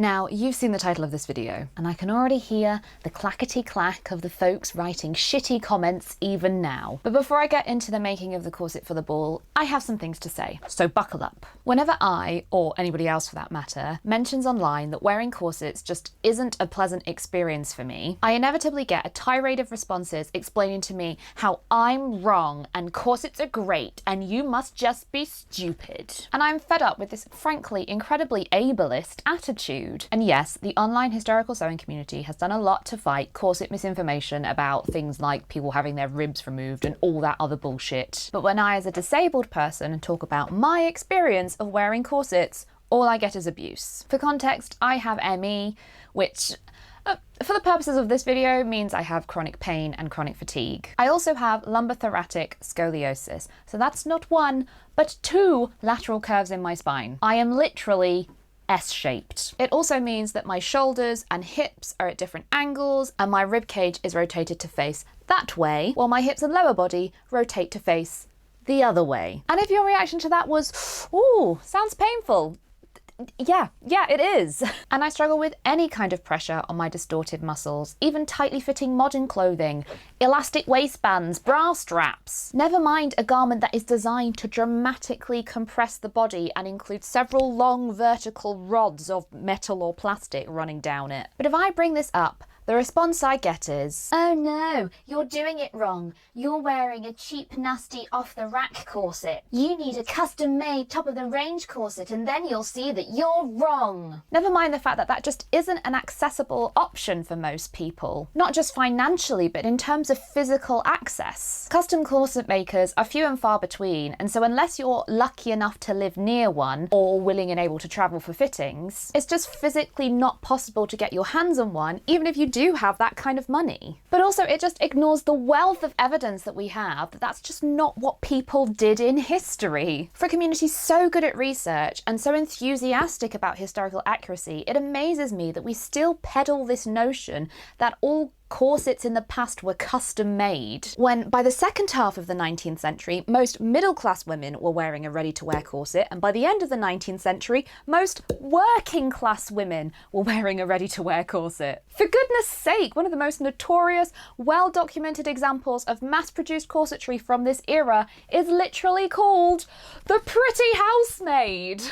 Now, you've seen the title of this video, and I can already hear the clackety-clack of the folks writing shitty comments even now. But before I get into the making of the corset for the ball, I have some things to say, so buckle up. Whenever I, or anybody else for that matter, mentions online that wearing corsets just isn't a pleasant experience for me, I inevitably get a tirade of responses explaining to me how I'm wrong and corsets are great and you must just be stupid. And I'm fed up with this frankly incredibly ableist attitude. And yes, the online historical sewing community has done a lot to fight corset misinformation about things like people having their ribs removed and all that other bullshit. But when I, as a disabled person, talk about my experience of wearing corsets, all I get is abuse. For context, I have ME, which for the purposes of this video means I have chronic pain and chronic fatigue. I also have lumbothoracic scoliosis, so that's not one, but two lateral curves in my spine. I am literally S-shaped. It also means that my shoulders and hips are at different angles and my rib cage is rotated to face that way, while my hips and lower body rotate to face the other way. And if your reaction to that was, ooh, sounds painful, yeah, it is. And I struggle with any kind of pressure on my distorted muscles, even tightly fitting modern clothing, elastic waistbands, bra straps. Never mind a garment that is designed to dramatically compress the body and include several long vertical rods of metal or plastic running down it. But if I bring this up, the response I get is, "Oh no, you're doing it wrong. You're wearing a cheap, nasty, off-the-rack corset. You need a custom-made, top-of-the-range corset and then you'll see that you're wrong." Never mind the fact that that just isn't an accessible option for most people. Not just financially, but in terms of physical access. Custom corset makers are few and far between, and so unless you're lucky enough to live near one or willing and able to travel for fittings, it's just physically not possible to get your hands on one, even if you do have that kind of money. But also it just ignores the wealth of evidence that we have that that's just not what people did in history. For a community so good at research and so enthusiastic about historical accuracy, it amazes me that we still peddle this notion that all corsets in the past were custom made, when by the second half of the 19th century, most middle-class women were wearing a ready-to-wear corset, and by the end of the 19th century, most working-class women were wearing a ready-to-wear corset. For goodness sake, one of the most notorious, well-documented examples of mass-produced corsetry from this era is literally called the Pretty Housemaid.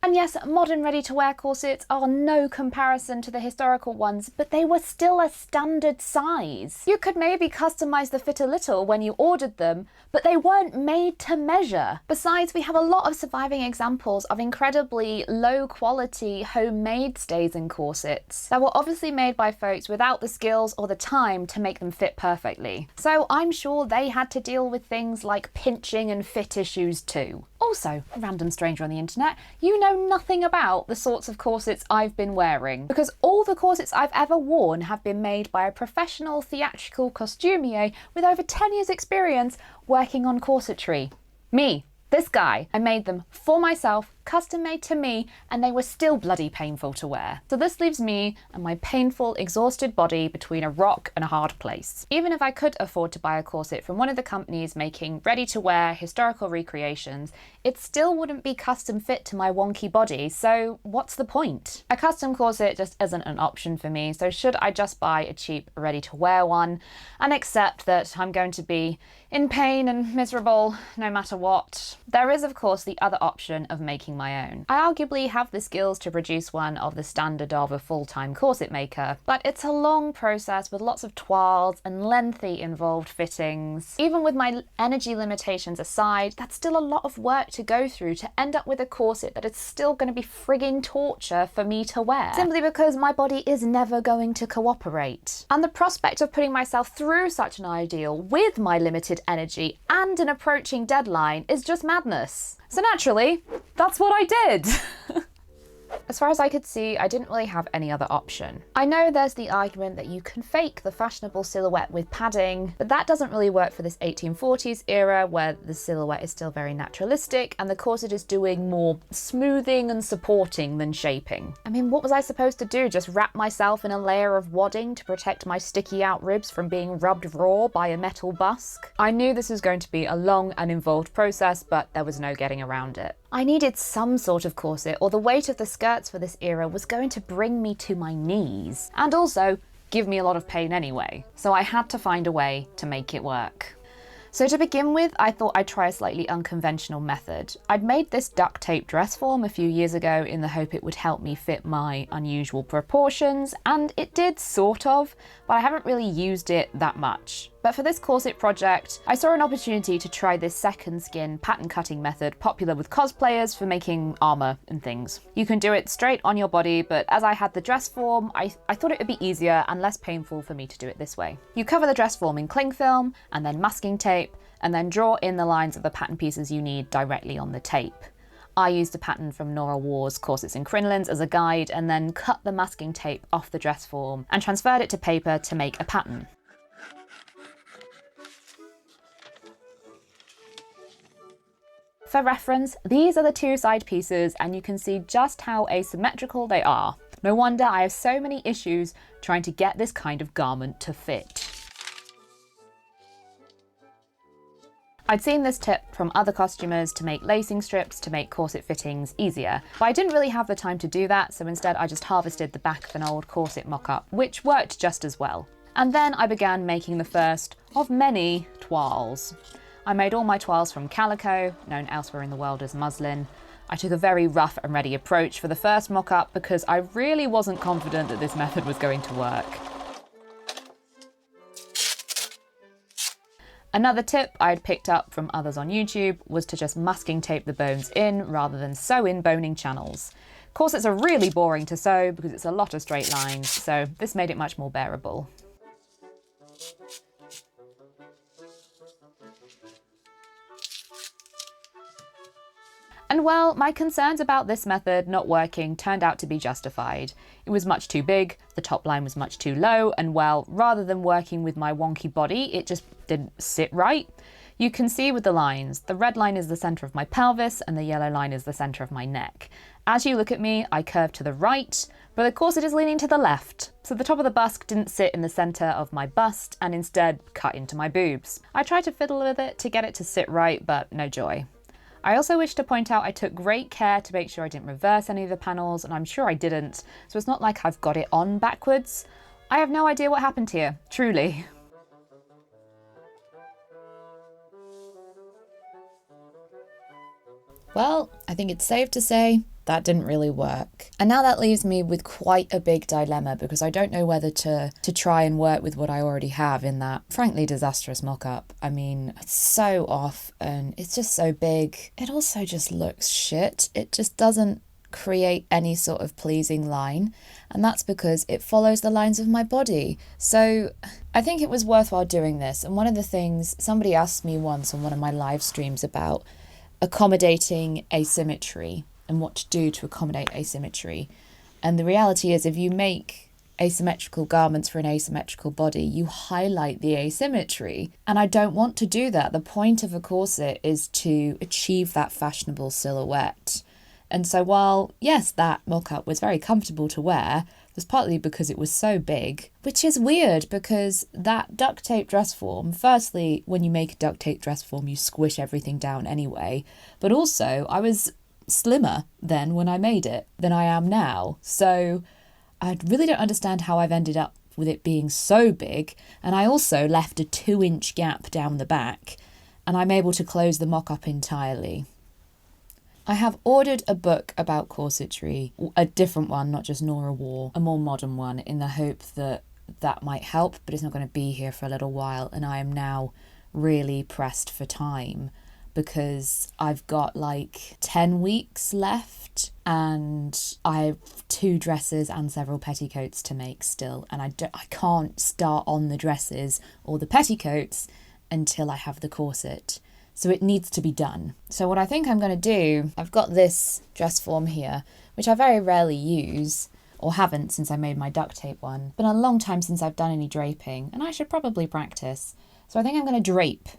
And yes, modern ready-to-wear corsets are no comparison to the historical ones, but they were still a standard size. You could maybe customize the fit a little when you ordered them, but they weren't made to measure. Besides, we have a lot of surviving examples of incredibly low quality homemade stays and corsets that were obviously made by folks without the skills or the time to make them fit perfectly. So I'm sure they had to deal with things like pinching and fit issues too. Also, random stranger on the internet, you know nothing about the sorts of corsets I've been wearing, because all the corsets I've ever worn have been made by a professional theatrical costumier with over 10 years experience working on corsetry. Me. This guy. I made them for myself, custom made to me, and they were still bloody painful to wear. So this leaves me and my painful, exhausted body between a rock and a hard place. Even if I could afford to buy a corset from one of the companies making ready-to-wear historical recreations, it still wouldn't be custom fit to my wonky body, so what's the point? A custom corset just isn't an option for me, so should I just buy a cheap, ready-to-wear one and accept that I'm going to be in pain and miserable no matter what? There is, of course, the other option of making my own. I arguably have the skills to produce one of the standard of a full-time corset maker, but it's a long process with lots of toiles and lengthy involved fittings. Even with my energy limitations aside, that's still a lot of work to go through to end up with a corset that is still going to be frigging torture for me to wear, simply because my body is never going to cooperate. And the prospect of putting myself through such an ideal with my limited energy and an approaching deadline is just madness. So naturally, that's what I did. As far as I could see, I didn't really have any other option. I know there's the argument that you can fake the fashionable silhouette with padding, but that doesn't really work for this 1840s era where the silhouette is still very naturalistic and the corset is doing more smoothing and supporting than shaping. I mean, what was I supposed to do? Just wrap myself in a layer of wadding to protect my sticky out ribs from being rubbed raw by a metal busk? I knew this was going to be a long and involved process, but there was no getting around it. I needed some sort of corset, or the weight of the skirts for this era was going to bring me to my knees, and also give me a lot of pain anyway. So I had to find a way to make it work. So to begin with, I thought I'd try a slightly unconventional method. I'd made this duct tape dress form a few years ago in the hope it would help me fit my unusual proportions, and it did sort of, but I haven't really used it that much. But for this corset project, I saw an opportunity to try this second skin pattern cutting method popular with cosplayers for making armor and things. You can do it straight on your body, but as I had the dress form, I thought it would be easier and less painful for me to do it this way. You cover the dress form in cling film and then masking tape, and then draw in the lines of the pattern pieces you need directly on the tape. I used a pattern from Nora War's Corsets and Crinolines as a guide, and then cut the masking tape off the dress form and transferred it to paper to make a pattern. For reference, these are the two side pieces, and you can see just how asymmetrical they are. No wonder I have so many issues trying to get this kind of garment to fit. I'd seen this tip from other costumers to make lacing strips to make corset fittings easier, but I didn't really have the time to do that, so instead I just harvested the back of an old corset mock-up, which worked just as well. And then I began making the first of many toiles. I made all my toiles from Calico, known elsewhere in the world as muslin. I took a very rough and ready approach for the first mock-up because I really wasn't confident that this method was going to work. Another tip I'd picked up from others on YouTube was to just masking tape the bones in rather than sew in boning channels. Corsets are really boring to sew because it's a lot of straight lines, so this made it much more bearable. And well, my concerns about this method not working turned out to be justified. It was much too big, the top line was much too low, and well, rather than working with my wonky body, it just didn't sit right. You can see with the lines, the red line is the centre of my pelvis and the yellow line is the centre of my neck. As you look at me, I curve to the right, but the corset is leaning to the left, so the top of the bust didn't sit in the centre of my bust and instead cut into my boobs. I tried to fiddle with it to get it to sit right, but no joy. I also wish to point out I took great care to make sure I didn't reverse any of the panels, and I'm sure I didn't, so it's not like I've got it on backwards. I have no idea what happened here, truly. Well, I think it's safe to say that didn't really work. And now that leaves me with quite a big dilemma because I don't know whether to try and work with what I already have in that frankly disastrous mock-up. I mean, it's so off and it's just so big. It also just looks shit. It just doesn't create any sort of pleasing line, and that's because it follows the lines of my body. So I think it was worthwhile doing this. And one of the things somebody asked me once on one of my live streams about accommodating asymmetry and what to do to accommodate asymmetry. And the reality is, if you make asymmetrical garments for an asymmetrical body, you highlight the asymmetry. And I don't want to do that. The point of a corset is to achieve that fashionable silhouette. And so while, yes, that mock-up was very comfortable to wear, it was partly because it was so big, which is weird because that duct tape dress form, firstly, when you make a duct tape dress form, you squish everything down anyway. But also, I was slimmer then when I made it than I am now. So I really don't understand how I've ended up with it being so big. And I also left a 2-inch gap down the back, and I'm able to close the mock-up entirely. I have ordered a book about corsetry, a different one, not just Nora War, a more modern one, in the hope that that might help, but it's not going to be here for a little while, and I am now really pressed for time because I've got like 10 weeks left and I have 2 dresses and several petticoats to make still, and I can't start on the dresses or the petticoats until I have the corset. So it needs to be done. So what I think I'm going to do, I've got this dress form here, which I very rarely use, or haven't since I made my duct tape one. It's been a long time since I've done any draping, and I should probably practice. So I think I'm going to drape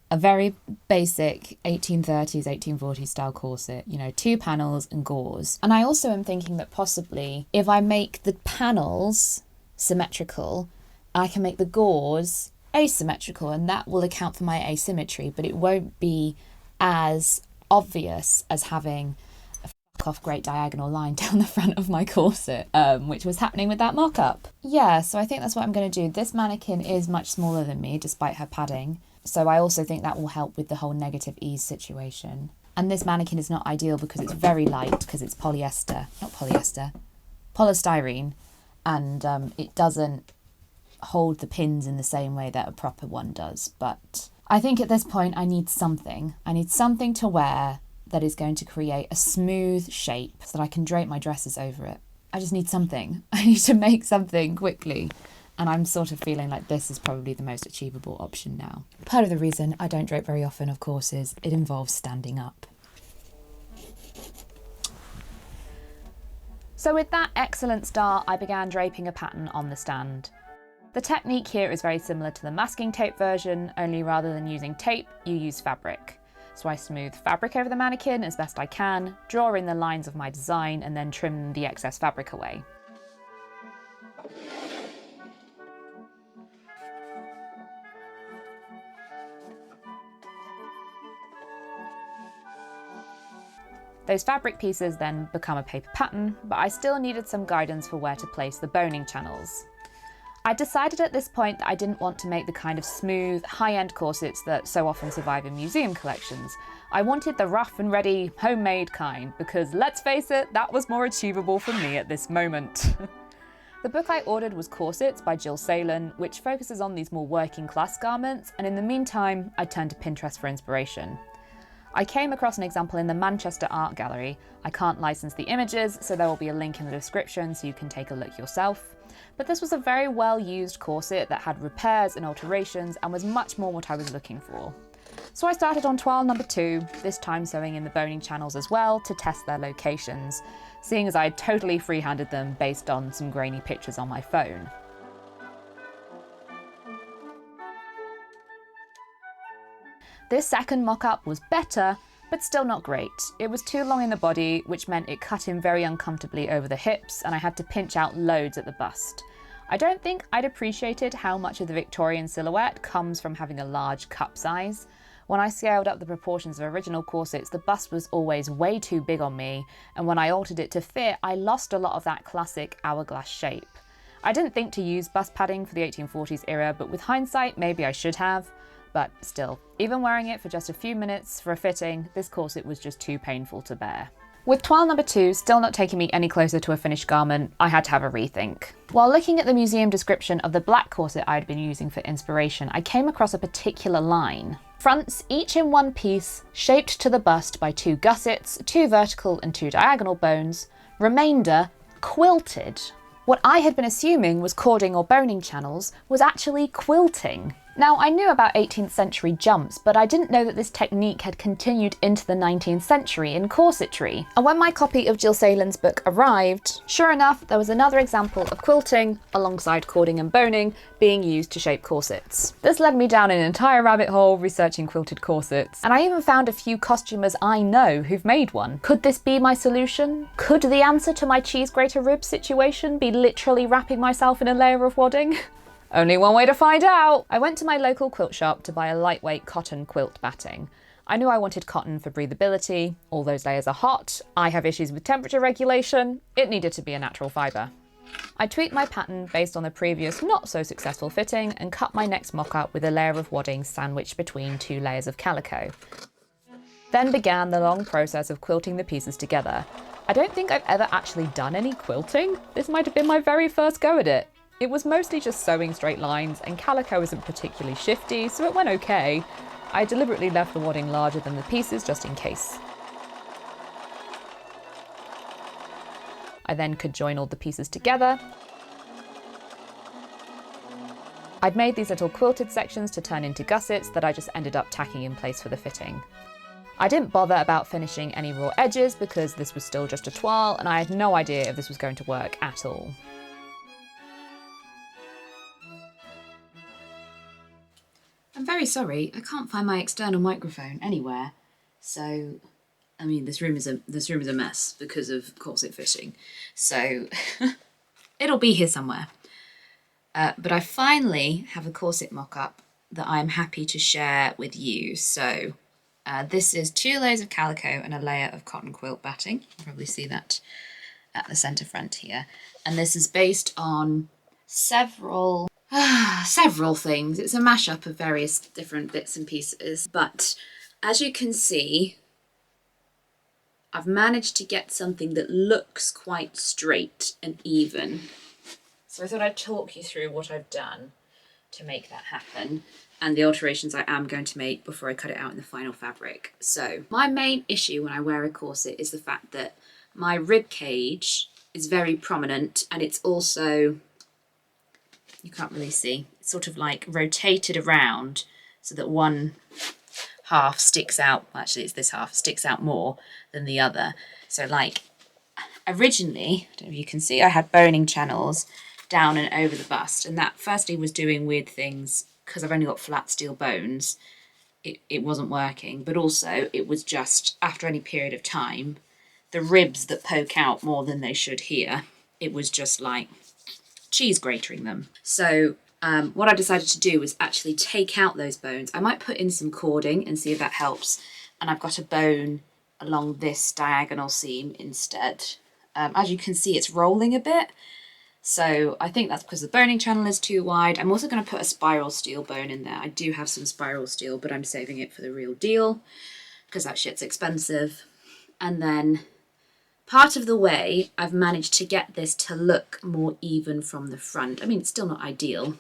a very basic 1830s, 1840s style corset, 2 panels and gauze. And I also am thinking that possibly if I make the panels symmetrical, I can make the gauze asymmetrical, and that will account for my asymmetry, but it won't be as obvious as having a fuck off great diagonal line down the front of my corset, which was happening with that mock-up. Yeah, so I think that's what I'm going to do. This mannequin is much smaller than me, despite her padding. So I also think that will help with the whole negative ease situation. And this mannequin is not ideal because it's very light, because it's polystyrene, and it doesn't hold the pins in the same way that a proper one does. But I think at this point I need something. I need something to wear that is going to create a smooth shape so that I can drape my dresses over it. I just need something. I need to make something quickly. And I'm sort of feeling like this is probably the most achievable option now. Part of the reason I don't drape very often, of course, is it involves standing up. So with that excellent start, I began draping a pattern on the stand. The technique here is very similar to the masking tape version, only rather than using tape, you use fabric. So I smooth fabric over the mannequin as best I can, draw in the lines of my design, and then trim the excess fabric away. Those fabric pieces then become a paper pattern, but I still needed some guidance for where to place the boning channels. I decided at this point that I didn't want to make the kind of smooth, high-end corsets that so often survive in museum collections. I wanted the rough and ready, homemade kind, because let's face it, that was more achievable for me at this moment. The book I ordered was Corsets by Jill Salen, which focuses on these more working class garments, and in the meantime, I turned to Pinterest for inspiration. I came across an example in the Manchester Art Gallery. I can't license the images, so there will be a link in the description so you can take a look yourself. But this was a very well used corset that had repairs and alterations and was much more what I was looking for. So I started on toile number 2, this time sewing in the boning channels as well to test their locations, seeing as I had totally freehanded them based on some grainy pictures on my phone. This second mock-up was better, but still not great. It was too long in the body, which meant it cut in very uncomfortably over the hips, and I had to pinch out loads at the bust. I don't think I'd appreciated how much of the Victorian silhouette comes from having a large cup size. When I scaled up the proportions of original corsets, the bust was always way too big on me, and when I altered it to fit, I lost a lot of that classic hourglass shape. I didn't think to use bust padding for the 1840s era, but with hindsight, maybe I should have. But still, even wearing it for just a few minutes for a fitting, this corset was just too painful to bear. With toile number 2 still not taking me any closer to a finished garment, I had to have a rethink. While looking at the museum description of the black corset I had been using for inspiration, I came across a particular line. Fronts each in one piece, shaped to the bust by 2 gussets, 2 vertical and 2 diagonal bones, remainder quilted. What I had been assuming was cording or boning channels was actually quilting. Now, I knew about 18th century jumps, but I didn't know that this technique had continued into the 19th century in corsetry. And when my copy of Jill Salen's book arrived, sure enough, there was another example of quilting, alongside cording and boning, being used to shape corsets. This led me down an entire rabbit hole researching quilted corsets, and I even found a few costumers I know who've made one. Could this be my solution? Could the answer to my cheese grater rib situation be literally wrapping myself in a layer of wadding? Only one way to find out! I went to my local quilt shop to buy a lightweight cotton quilt batting. I knew I wanted cotton for breathability, all those layers are hot, I have issues with temperature regulation, it needed to be a natural fibre. I tweaked my pattern based on the previous not so successful fitting and cut my next mock-up with a layer of wadding sandwiched between 2 layers of calico. Then began the long process of quilting the pieces together. I don't think I've ever actually done any quilting. This might have been my very first go at it. It was mostly just sewing straight lines, and calico isn't particularly shifty, so it went okay. I deliberately left the wadding larger than the pieces just in case. I then could join all the pieces together. I'd made these little quilted sections to turn into gussets that I just ended up tacking in place for the fitting. I didn't bother about finishing any raw edges because this was still just a toile, and I had no idea if this was going to work at all. I'm very sorry, I can't find my external microphone anywhere. So, I mean, this room is a mess because of corset fitting. So, it'll be here somewhere. But I finally have a corset mock-up that I'm happy to share with you. So, This is 2 layers of calico and a layer of cotton quilt batting. You can probably see that at the centre front here. And this is based on several things. It's a mashup of various different bits and pieces. But as you can see, I've managed to get something that looks quite straight and even. So I thought I'd talk you through what I've done to make that happen and the alterations I am going to make before I cut it out in the final fabric. So my main issue when I wear a corset is the fact that my rib cage is very prominent, and it's also, you can't really see, it's sort of like rotated around so that one half sticks out, well, actually it's this half, sticks out more than the other. So like originally, I don't know if you can see, I had boning channels down and over the bust, and that firstly was doing weird things because I've only got flat steel bones. It wasn't working, but also it was just after any period of time, the ribs that poke out more than they should here, it was just like cheese grating them. So what I decided to do was actually take out those bones. I might put in some cording and see if that helps, and I've got a bone along this diagonal seam instead. As you can see, it's rolling a bit. So I think that's because the boning channel is too wide. I'm also going to put a spiral steel bone in there. I do have some spiral steel, but I'm saving it for the real deal because that shit's expensive. And then part of the way I've managed to get this to look more even from the front, I mean, it's still not ideal,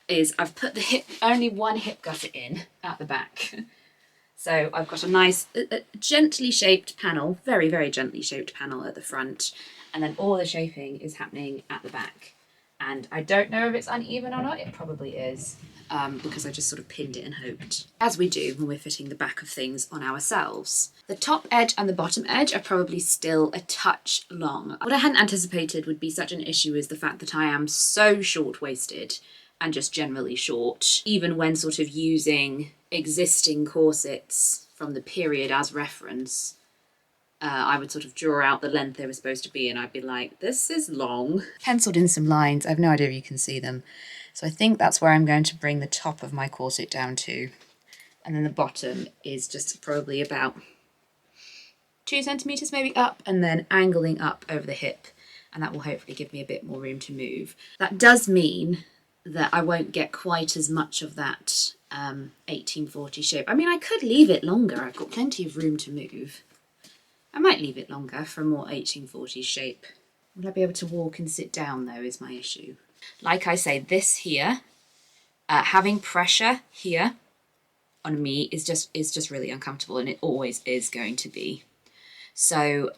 is I've put the only one hip gusset in at the back. So I've got a nice, gently shaped panel, very, very gently shaped panel at the front. And then all the shaping is happening at the back. And I don't know if it's uneven or not. It probably is, because I just sort of pinned it and hoped, as we do when we're fitting the back of things on ourselves. The top edge and the bottom edge are probably still a touch long. What I hadn't anticipated would be such an issue is the fact that I am so short-waisted and just generally short, even when sort of using existing corsets from the period as reference. I would sort of draw out the length they were supposed to be, and I'd be like, this is long. Penciled in some lines. I have no idea if you can see them. So I think that's where I'm going to bring the top of my corset down to. And then the bottom is just probably about 2 centimetres maybe up, and then angling up over the hip. And that will hopefully give me a bit more room to move. That does mean that I won't get quite as much of that 1840 shape. I mean, I could leave it longer. I've got plenty of room to move. I might leave it longer for a more 1840s shape. Will I be able to walk and sit down though is my issue. Like I say, this here, having pressure here on me is just really uncomfortable, and it always is going to be. So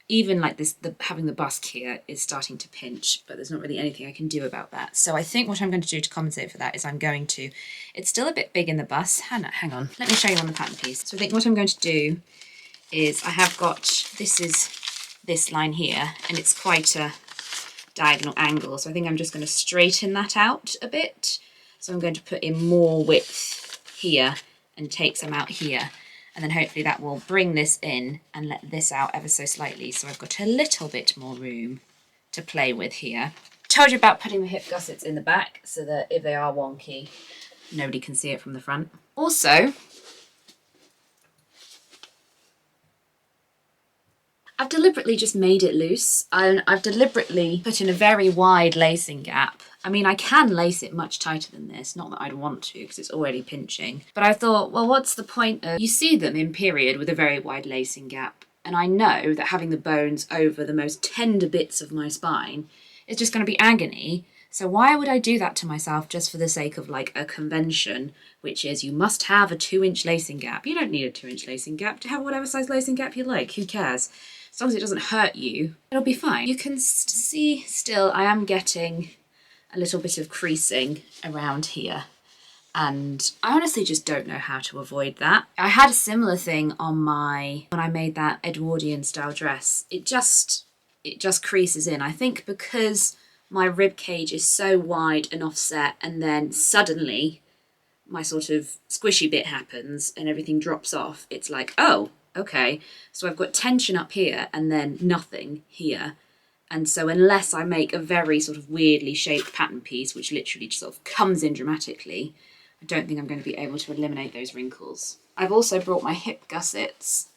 even like this, having the bust here is starting to pinch, but there's not really anything I can do about that. So I think what I'm going to do to compensate for that is I'm going to, it's still a bit big in the bust. Hang on, let me show you on the pattern piece. So I think what I'm going to do is I have got, this is this line here, and it's quite a diagonal angle, so I think I'm just going to straighten that out a bit. So I'm going to put in more width here and take some out here, and then hopefully that will bring this in and let this out ever so slightly, so I've got a little bit more room to play with here. Told you about putting the hip gussets in the back so that if they are wonky, nobody can see it from the front. Also, I've deliberately just made it loose. I've deliberately put in a very wide lacing gap. I mean, I can lace it much tighter than this, not that I'd want to because it's already pinching. But I thought, well, what's the point of, you see them in period with a very wide lacing gap. And I know that having the bones over the most tender bits of my spine is just going to be agony. So why would I do that to myself just for the sake of like a convention, which is you must have a 2-inch lacing gap. You don't need a 2-inch lacing gap. To have whatever size lacing gap you like, who cares? As long as it doesn't hurt you, it'll be fine. You can see still I am getting a little bit of creasing around here, and I honestly just don't know how to avoid that. I had a similar thing on when I made that Edwardian style dress. It just creases in. I think because my rib cage is so wide and offset, and then suddenly my sort of squishy bit happens and everything drops off. It's like, oh, okay, so I've got tension up here and then nothing here. And so unless I make a very sort of weirdly shaped pattern piece, which literally just sort of comes in dramatically, I I don't think I'm going to be able to eliminate those wrinkles. I've also brought my hip gussets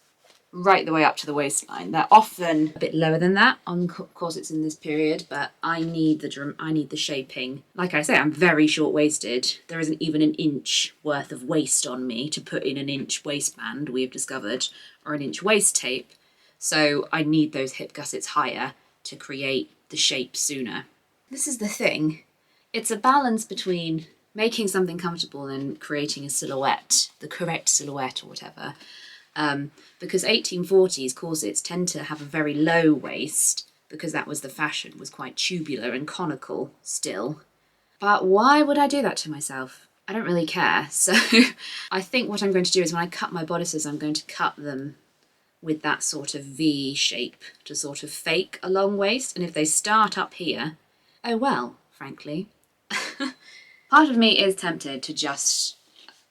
right the way up to the waistline. They're often a bit lower than that on corsets in this period, but I need the shaping. Like I say, I'm very short-waisted. There isn't even an inch worth of waist on me to put in an inch waistband, we have discovered, or an inch waist tape. So I need those hip gussets higher to create the shape sooner. This is the thing. It's a balance between making something comfortable and creating a silhouette, the correct silhouette or whatever. Because 1840s corsets tend to have a very low waist, because that was the fashion, was quite tubular and conical still. But why would I do that to myself? I don't really care. So I think what I'm going to do is when I cut my bodices, I'm going to cut them with that sort of V shape to sort of fake a long waist. And if they start up here, oh well, frankly. Part of me is tempted to just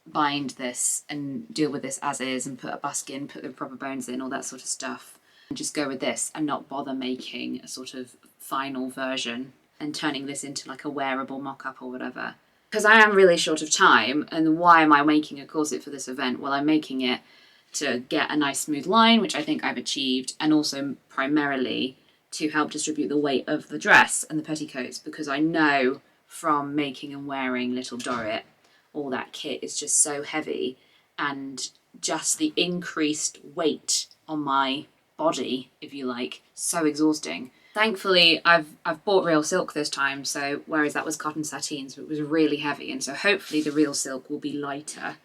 bind this and deal with this as is and put a busk in, put the proper bones in, all that sort of stuff, and just go with this and not bother making a sort of final version and turning this into like a wearable mock-up or whatever. Because I am really short of time, and why am I making a corset for this event? Well, I'm making it to get a nice smooth line, which I think I've achieved, and also primarily to help distribute the weight of the dress and the petticoats, because I know from making and wearing Little Dorrit, all that kit is just so heavy, and just the increased weight on my body, if you like, so exhausting. Thankfully, I've bought real silk this time, so whereas that was cotton sateen, so it was really heavy, and so hopefully the real silk will be lighter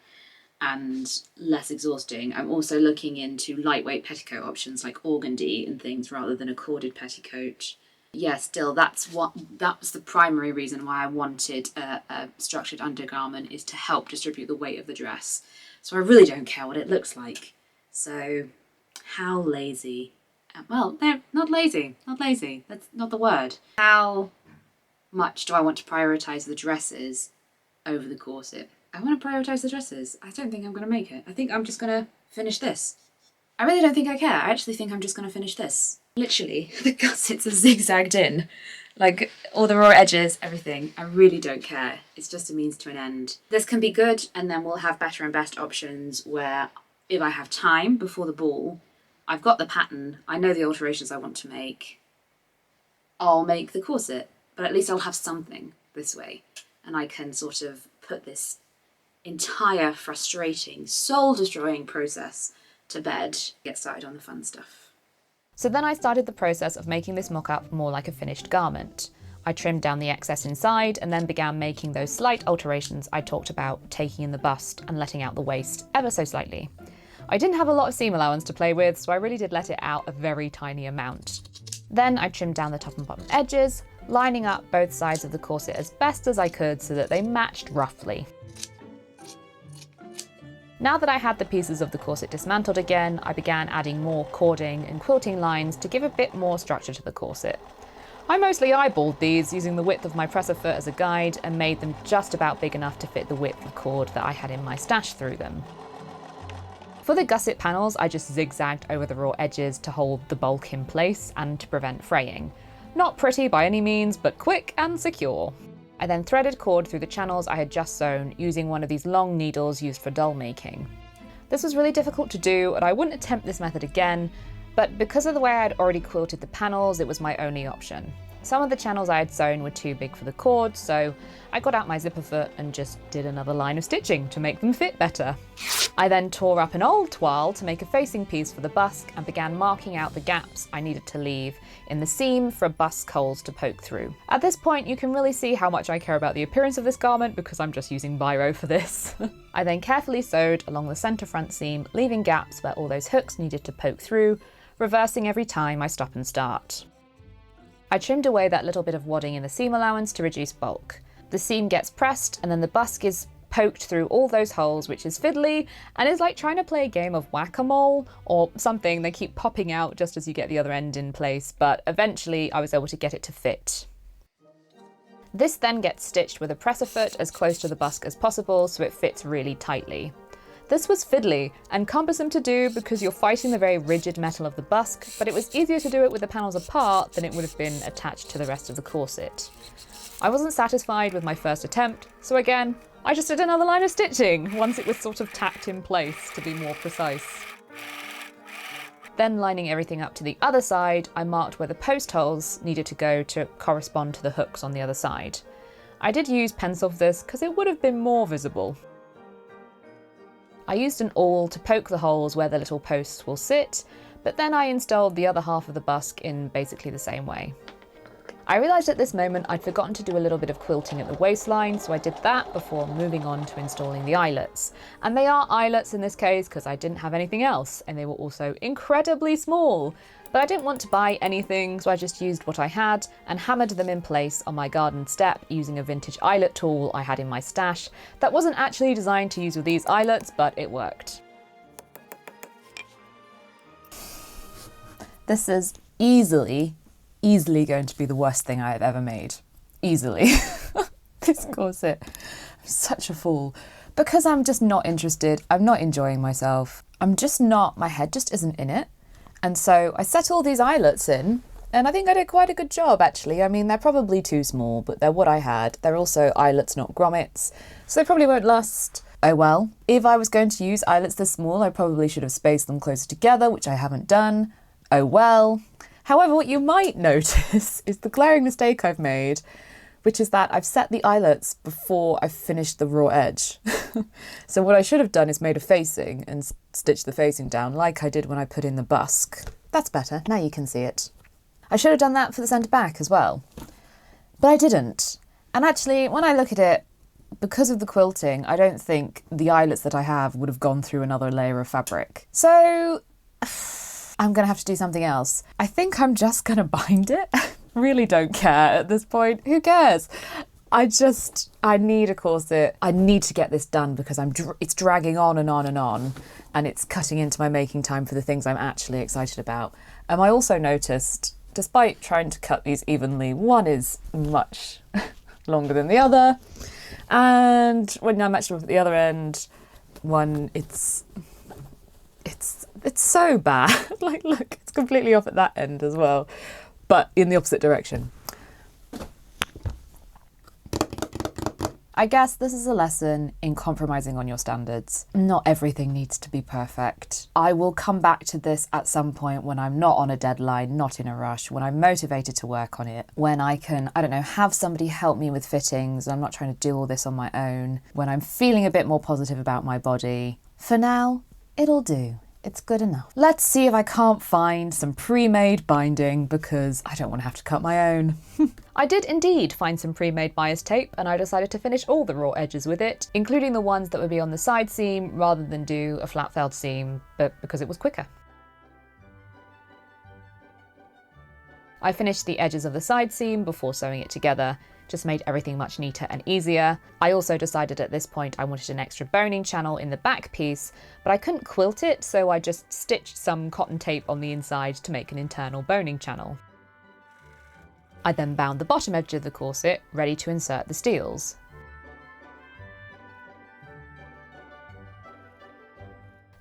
and less exhausting. I'm also looking into lightweight petticoat options like organdy and things rather than a corded petticoat. Yeah, still, that was the primary reason why I wanted a structured undergarment, is to help distribute the weight of the dress. So I really don't care what it looks like. So how lazy? Well, no, not lazy. That's not the word. How much do I want to prioritise the dresses over the corset? I want to prioritise the dresses. I don't think I'm going to make it. I think I'm just going to finish this. I really don't think I care. I actually think I'm just going to finish this. Literally, the gussets are zigzagged in. Like, all the raw edges, everything. I really don't care. It's just a means to an end. This can be good, and then we'll have better and best options where, if I have time before the ball, I've got the pattern, I know the alterations I want to make, I'll make the corset. But at least I'll have something this way. And I can sort of put this entire frustrating, soul-destroying process to bed, get started on the fun stuff. So then I started the process of making this mock-up more like a finished garment. I trimmed down the excess inside and then began making those slight alterations I talked about, taking in the bust and letting out the waist ever so slightly. I didn't have a lot of seam allowance to play with, so I really did let it out a very tiny amount. Then I trimmed down the top and bottom edges, lining up both sides of the corset as best as I could so that they matched roughly. Now that I had the pieces of the corset dismantled again, I began adding more cording and quilting lines to give a bit more structure to the corset. I mostly eyeballed these, using the width of my presser foot as a guide, and made them just about big enough to fit the width of cord that I had in my stash through them. For the gusset panels, I just zigzagged over the raw edges to hold the bulk in place and to prevent fraying. Not pretty by any means, but quick and secure. I then threaded cord through the channels I had just sewn using one of these long needles used for doll making. This was really difficult to do, and I wouldn't attempt this method again, but because of the way I had already quilted the panels, it was my only option. Some of the channels I had sewn were too big for the cord, so I got out my zipper foot and just did another line of stitching to make them fit better. I then tore up an old toile to make a facing piece for the busk and began marking out the gaps I needed to leave in the seam for busk holes to poke through. At this point, you can really see how much I care about the appearance of this garment because I'm just using biro for this. I then carefully sewed along the centre front seam, leaving gaps where all those hooks needed to poke through, reversing every time I stop and start. I trimmed away that little bit of wadding in the seam allowance to reduce bulk. The seam gets pressed and then the busk is poked through all those holes, which is fiddly and is like trying to play a game of whack-a-mole or something. They keep popping out just as you get the other end in place, but eventually I was able to get it to fit. This then gets stitched with a presser foot as close to the busk as possible so it fits really tightly. This was fiddly and cumbersome to do because you're fighting the very rigid metal of the busk, but it was easier to do it with the panels apart than it would have been attached to the rest of the corset. I wasn't satisfied with my first attempt, so again, I just did another line of stitching once it was sort of tacked in place to be more precise. Then lining everything up to the other side, I marked where the post holes needed to go to correspond to the hooks on the other side. I did use pencil for this because it would have been more visible. I used an awl to poke the holes where the little posts will sit, but then I installed the other half of the busk in basically the same way. I realised at this moment I'd forgotten to do a little bit of quilting at the waistline, so I did that before moving on to installing the eyelets. And they are eyelets in this case because I didn't have anything else, and they were also incredibly small. But I didn't want to buy anything, so I just used what I had and hammered them in place on my garden step using a vintage eyelet tool I had in my stash that wasn't actually designed to use with these eyelets, but it worked. This is easily going to be the worst thing I have ever made. Easily. This corset. I'm such a fool. Because I'm just not interested. I'm not enjoying myself. I'm just not, my head just isn't in it. And so I set all these eyelets in, and I think I did quite a good job actually. I mean, they're probably too small, but they're what I had. They're also eyelets, not grommets, so they probably won't last. Oh well. If I was going to use eyelets this small, I probably should have spaced them closer together, which I haven't done. Oh well. However, what you might notice is the glaring mistake I've made, which is that I've set the eyelets before I've finished the raw edge. So what I should have done is made a facing and stitched the facing down like I did when I put in the busk. That's better, now you can see it. I should have done that for the centre back as well. But I didn't. And actually, when I look at it, because of the quilting, I don't think the eyelets that I have would have gone through another layer of fabric. So I'm going to have to do something else. I think I'm just going to bind it. Really don't care at this point. Who cares? I need a corset. I need to get this done because it's dragging on and on and on, and it's cutting into my making time for the things I'm actually excited about. I also noticed, despite trying to cut these evenly, one is much longer than the other, and when I matched them up at the other end, one it's so bad. Like, look, it's completely off at that end as well, but in the opposite direction. I guess this is a lesson in compromising on your standards. Not everything needs to be perfect. I will come back to this at some point when I'm not on a deadline, not in a rush, when I'm motivated to work on it, when I can, I don't know, have somebody help me with fittings, and I'm not trying to do all this on my own, when I'm feeling a bit more positive about my body. For now, it'll do. It's good enough. Let's see if I can't find some pre-made binding because I don't want to have to cut my own. I did indeed find some pre-made bias tape, and I decided to finish all the raw edges with it, including the ones that would be on the side seam rather than do a flat felled seam, but because it was quicker. I finished the edges of the side seam before sewing it together. Just made everything much neater and easier. I also decided at this point I wanted an extra boning channel in the back piece, but I couldn't quilt it, so I just stitched some cotton tape on the inside to make an internal boning channel. I then bound the bottom edge of the corset, ready to insert the steels.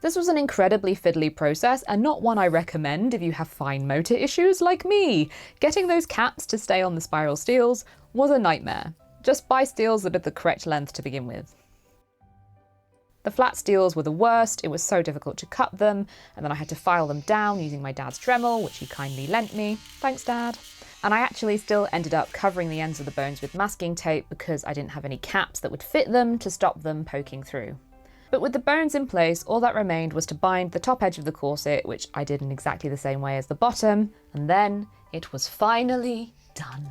This was an incredibly fiddly process, and not one I recommend if you have fine motor issues like me. Getting those caps to stay on the spiral steels was a nightmare. Just buy steels that are the correct length to begin with. The flat steels were the worst. It was so difficult to cut them, and then I had to file them down using my dad's Dremel, which he kindly lent me. Thanks, Dad. And I actually still ended up covering the ends of the bones with masking tape because I didn't have any caps that would fit them to stop them poking through. But with the bones in place, all that remained was to bind the top edge of the corset, which I did in exactly the same way as the bottom, and then it was finally done.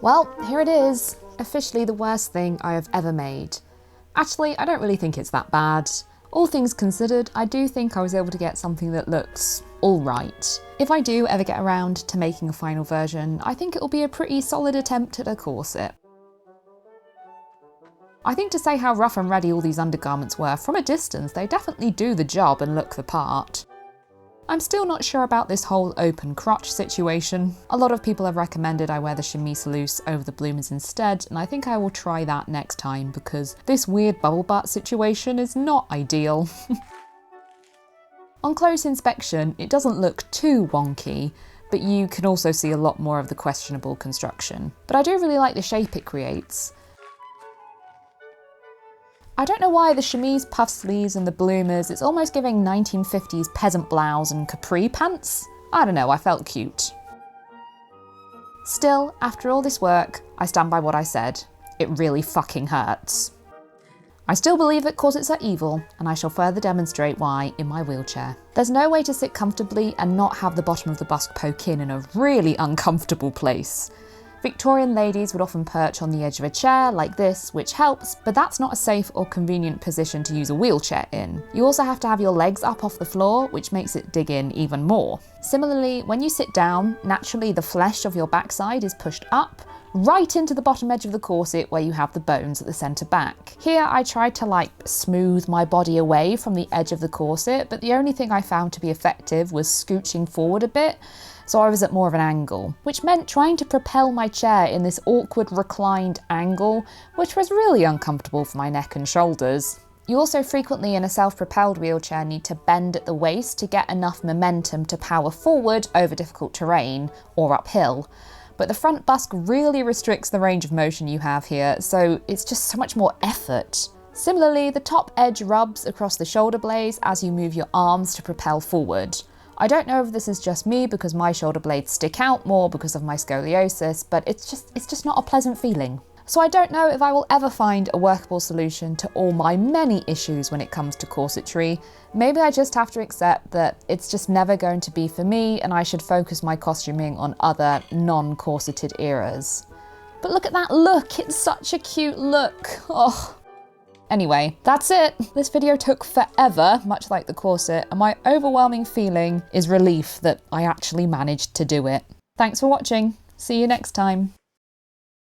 Well, here it is. Officially the worst thing I have ever made. Actually, I don't really think it's that bad. All things considered, I do think I was able to get something that looks alright. If I do ever get around to making a final version, I think it'll be a pretty solid attempt at a corset. I think to say how rough and ready all these undergarments were, from a distance they definitely do the job and look the part. I'm still not sure about this whole open crotch situation. A lot of people have recommended I wear the chemise loose over the bloomers instead, and I think I will try that next time because this weird bubble butt situation is not ideal. On close inspection, it doesn't look too wonky, but you can also see a lot more of the questionable construction. But I do really like the shape it creates. I don't know why the chemise puff sleeves and the bloomers, it's almost giving 1950s peasant blouse and capri pants. I don't know, I felt cute. Still, after all this work, I stand by what I said. It really fucking hurts. I still believe that corsets are evil, and I shall further demonstrate why in my wheelchair. There's no way to sit comfortably and not have the bottom of the bust poke in a really uncomfortable place. Victorian ladies would often perch on the edge of a chair like this, which helps, but that's not a safe or convenient position to use a wheelchair in. You also have to have your legs up off the floor, which makes it dig in even more. Similarly, when you sit down, naturally the flesh of your backside is pushed up, right into the bottom edge of the corset where you have the bones at the centre back. Here I tried to smooth my body away from the edge of the corset, but the only thing I found to be effective was scooching forward a bit, so I was at more of an angle, which meant trying to propel my chair in this awkward reclined angle, which was really uncomfortable for my neck and shoulders. You also frequently in a self-propelled wheelchair need to bend at the waist to get enough momentum to power forward over difficult terrain or uphill. But the front busk really restricts the range of motion you have here, so it's just so much more effort. Similarly, the top edge rubs across the shoulder blades as you move your arms to propel forward. I don't know if this is just me because my shoulder blades stick out more because of my scoliosis, but it's just not a pleasant feeling. So I don't know if I will ever find a workable solution to all my many issues when it comes to corsetry. Maybe I just have to accept that it's just never going to be for me and I should focus my costuming on other non-corseted eras. But look at that look, it's such a cute look. Oh. Anyway, that's it. This video took forever, much like the corset, and my overwhelming feeling is relief that I actually managed to do it. Thanks for watching. See you next time.